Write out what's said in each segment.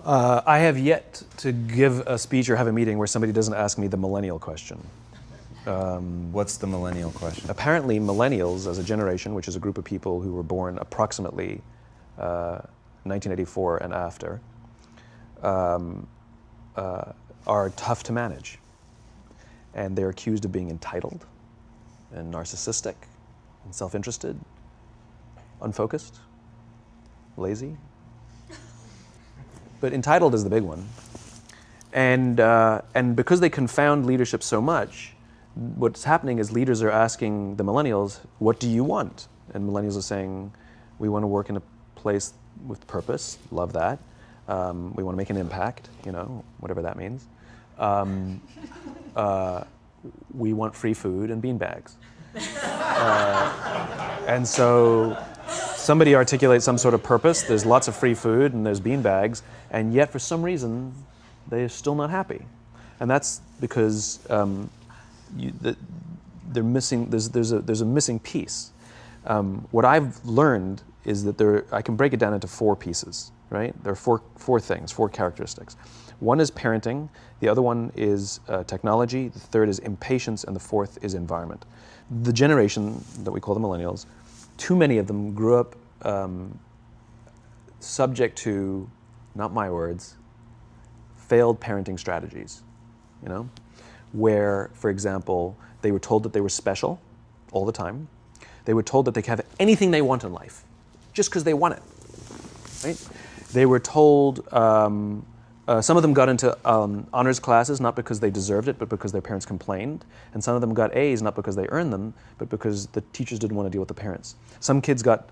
I have yet to give a speech or have a meeting where somebody doesn't ask me the millennial question. What's the millennial question? Apparently, millennials as a generation, which is a group of people who were born approximately 1984 and after, are tough to manage. And they're accused of being entitled and narcissistic and self-interested, unfocused, lazy. But entitled is the big one. And because they confound leadership so much, what's happening is leaders are asking the millennials, what do you want? And millennials are saying, we want to work in a place with purpose, love that. We want to make an impact, whatever that means. We want free food and beanbags. And so somebody articulates some sort of purpose, there's lots of free food and there's beanbags, and yet for some reason, they're still not happy. And that's because they're missing, there's a missing piece. What I've learned is that I can break it down into 4 pieces, right? There are four things, 4 characteristics. One is parenting, the other one is technology, the third is impatience, and the fourth is environment. The generation that we call the millennials, too many of them grew up subject to, not my words, failed parenting strategies, where, for example, they were told that they were special all the time. They were told that they could have anything they want in life, just because they want it, right? They were told, some of them got into honors classes, not because they deserved it, but because their parents complained. And some of them got A's, not because they earned them, but because the teachers didn't want to deal with the parents. Some kids got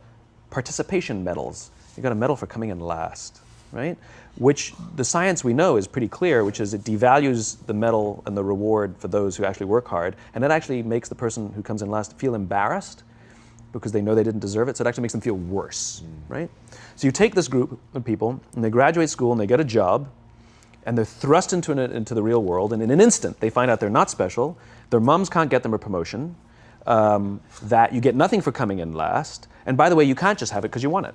participation medals. You got a medal for coming in last, right? Which the science we know is pretty clear, which is it devalues the medal and the reward for those who actually work hard. And it actually makes the person who comes in last feel embarrassed because they know they didn't deserve it. So it actually makes them feel worse, right? So you take this group of people and they graduate school and they get a job, and they're thrust into the real world, and in an instant, they find out they're not special, their moms can't get them a promotion, that you get nothing for coming in last, and by the way, you can't just have it because you want it,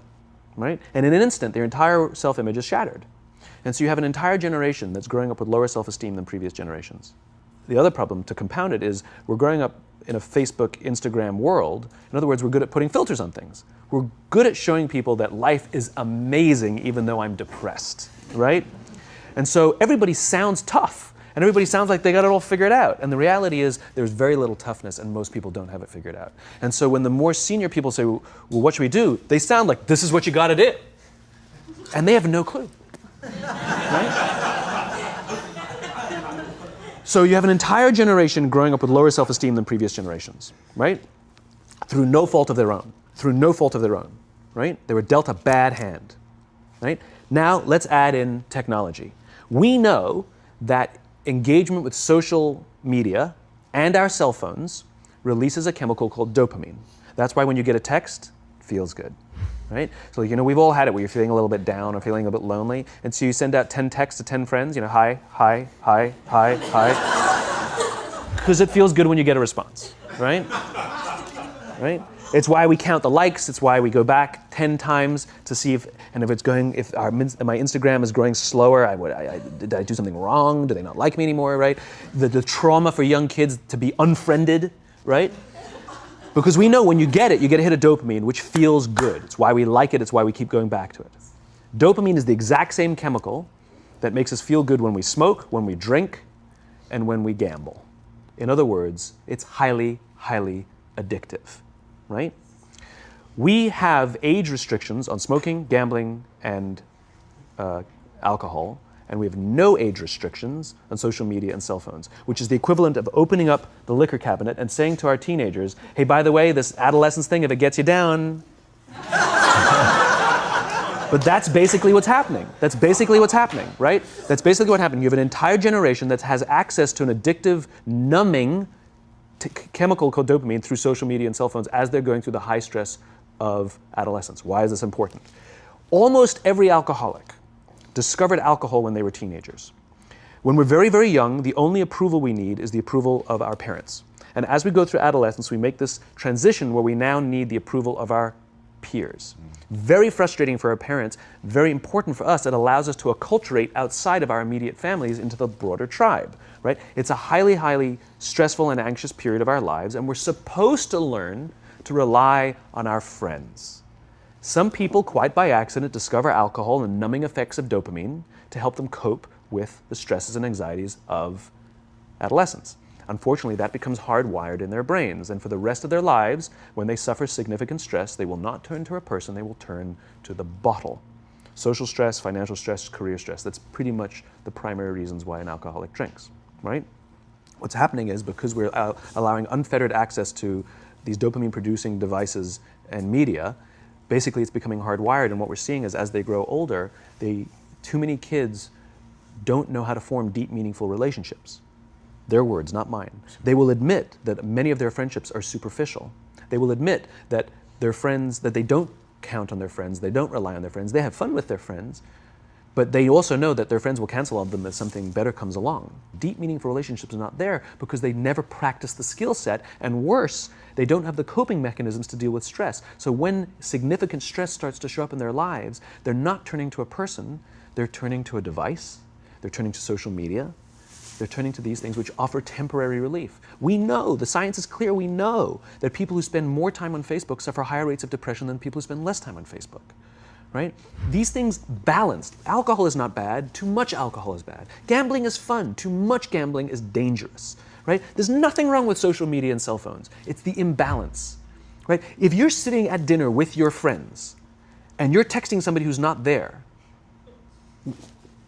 right? And in an instant, their entire self-image is shattered. And so you have an entire generation that's growing up with lower self-esteem than previous generations. The other problem, to compound it, is we're growing up in a Facebook, Instagram world. In other words, we're good at putting filters on things. We're good at showing people that life is amazing even though I'm depressed, right? And so everybody sounds tough, and everybody sounds like they got it all figured out. And the reality is there's very little toughness, and most people don't have it figured out. And so when the more senior people say, well, what should we do? They sound like, this is what you got to do. And they have no clue, right? So you have an entire generation growing up with lower self-esteem than previous generations, right? Through no fault of their own, right? They were dealt a bad hand, right? Now let's add in technology. We know that engagement with social media and our cell phones releases a chemical called dopamine. That's why when you get a text, it feels good, right? So we've all had it where you're feeling a little bit down or feeling a bit lonely, and so you send out 10 texts to 10 friends, hi, hi, hi, hi, hi, because it feels good when you get a response, right? Right? It's why we count the likes. It's why we go back 10 times to see if my Instagram is growing slower, did I do something wrong? Do they not like me anymore, right? The trauma for young kids to be unfriended, right? Because we know when you get a hit of dopamine, which feels good. It's why we like it. It's why we keep going back to it. Dopamine is the exact same chemical that makes us feel good when we smoke, when we drink, and when we gamble. In other words, it's highly, highly addictive. Right? We have age restrictions on smoking, gambling, and alcohol, and we have no age restrictions on social media and cell phones, which is the equivalent of opening up the liquor cabinet and saying to our teenagers, hey, by the way, this adolescence thing, if it gets you down. But that's basically what's happening. Right? That's basically what happened. You have an entire generation that has access to an addictive, numbing chemical called dopamine through social media and cell phones as they're going through the high stress of adolescence. Why is this important? Almost every alcoholic discovered alcohol when they were teenagers. When we're very, very young, the only approval we need is the approval of our parents. And as we go through adolescence, we make this transition where we now need the approval of our peers. Very frustrating for our parents, very important for us. It allows us to acculturate outside of our immediate families into the broader tribe, right? It's a highly, highly stressful and anxious period of our lives, and we're supposed to learn to rely on our friends. Some people, quite by accident, discover alcohol and numbing effects of dopamine to help them cope with the stresses and anxieties of adolescence. Unfortunately, that becomes hardwired in their brains, and for the rest of their lives, when they suffer significant stress, they will not turn to a person, they will turn to the bottle. Social stress, financial stress, career stress, that's pretty much the primary reasons why an alcoholic drinks, right? What's happening is because we're allowing unfettered access to these dopamine-producing devices and media, basically it's becoming hardwired, and what we're seeing is as they grow older, too many kids don't know how to form deep, meaningful relationships. Their words, not mine. They will admit that many of their friendships are superficial. They will admit that their friends, that they don't count on their friends, they don't rely on their friends, they have fun with their friends, but they also know that their friends will cancel on them if something better comes along. Deep, meaningful relationships are not there because they never practice the skill set, and worse, they don't have the coping mechanisms to deal with stress. So when significant stress starts to show up in their lives, they're not turning to a person, they're turning to a device, they're turning to social media, they're turning to these things which offer temporary relief. We know, the science is clear, we know that people who spend more time on Facebook suffer higher rates of depression than people who spend less time on Facebook, right? These things balanced. Alcohol is not bad, too much alcohol is bad. Gambling is fun, too much gambling is dangerous, right? There's nothing wrong with social media and cell phones. It's the imbalance, right? If you're sitting at dinner with your friends and you're texting somebody who's not there,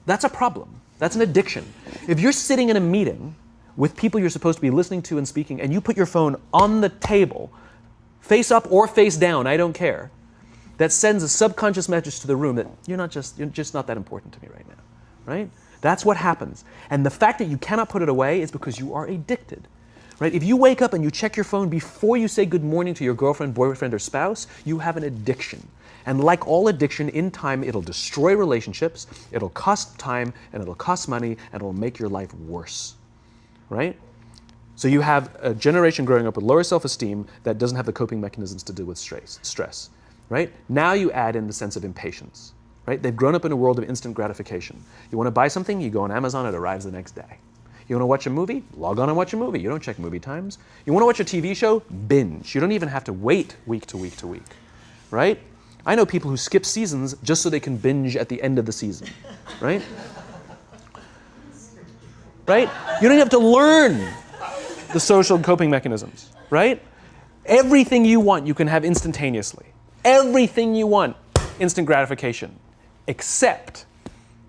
that's a problem. That's an addiction. If you're sitting in a meeting with people you're supposed to be listening to and speaking, and you put your phone on the table, face up or face down, I don't care, that sends a subconscious message to the room that you're just not that important to me right now, right? That's what happens. And the fact that you cannot put it away is because you are addicted, right? If you wake up and you check your phone before you say good morning to your girlfriend, boyfriend, or spouse, you have an addiction. And like all addiction, in time, it'll destroy relationships, it'll cost time, and it'll cost money, and it'll make your life worse, right? So you have a generation growing up with lower self-esteem that doesn't have the coping mechanisms to deal with stress, right? Now you add in the sense of impatience, right? They've grown up in a world of instant gratification. You want to buy something, you go on Amazon, it arrives the next day. You want to watch a movie? Log on and watch a movie. You don't check movie times. You want to watch a TV show? Binge. You don't even have to wait week to week to week, right? I know people who skip seasons just so they can binge at the end of the season, right? Right? You don't have to learn the social coping mechanisms, right? Everything you want, you can have instantaneously. Everything you want, instant gratification, except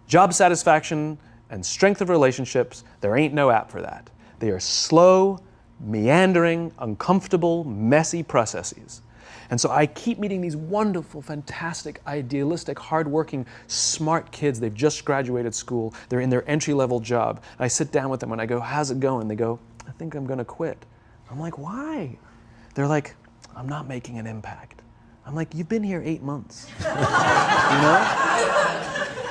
job satisfaction and strength of relationships. There ain't no app for that. They are slow, meandering, uncomfortable, messy processes. And so I keep meeting these wonderful, fantastic, idealistic, hardworking, smart kids. They've just graduated school. They're in their entry-level job. I sit down with them and I go, how's it going? They go, I think I'm going to quit. I'm like, why? They're like, I'm not making an impact. I'm like, you've been here 8 months. You know?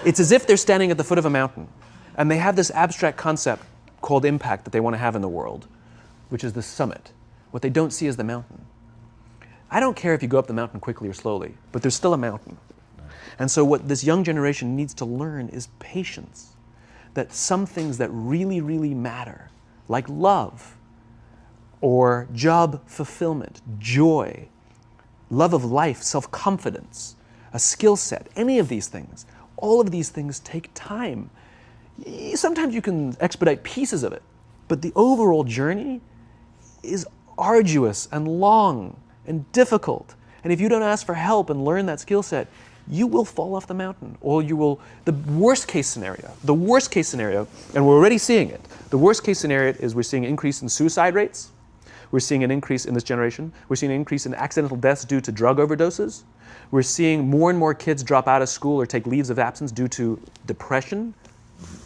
It's as if they're standing at the foot of a mountain and they have this abstract concept called impact that they want to have in the world, which is the summit. What they don't see is the mountain. I don't care if you go up the mountain quickly or slowly, but there's still a mountain. And so what this young generation needs to learn is patience. That some things that really, really matter, like love, or job fulfillment, joy, love of life, self-confidence, a skill set, any of these things, all of these things take time. Sometimes you can expedite pieces of it, but the overall journey is arduous and long and difficult. And if you don't ask for help and learn that skill set, you will fall off the mountain, or you will, the worst case scenario, and we're already seeing it, the worst case scenario is we're seeing an increase in suicide rates, we're seeing an increase in this generation, we're seeing an increase in accidental deaths due to drug overdoses, we're seeing more and more kids drop out of school or take leaves of absence due to depression,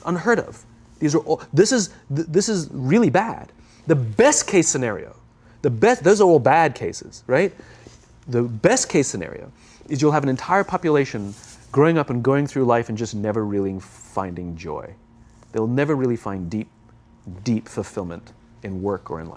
unheard of. These are all, this is really bad. The best case scenario, those are all bad cases, right? The best case scenario is you'll have an entire population growing up and going through life and just never really finding joy. They'll never really find deep fulfillment in work or in life.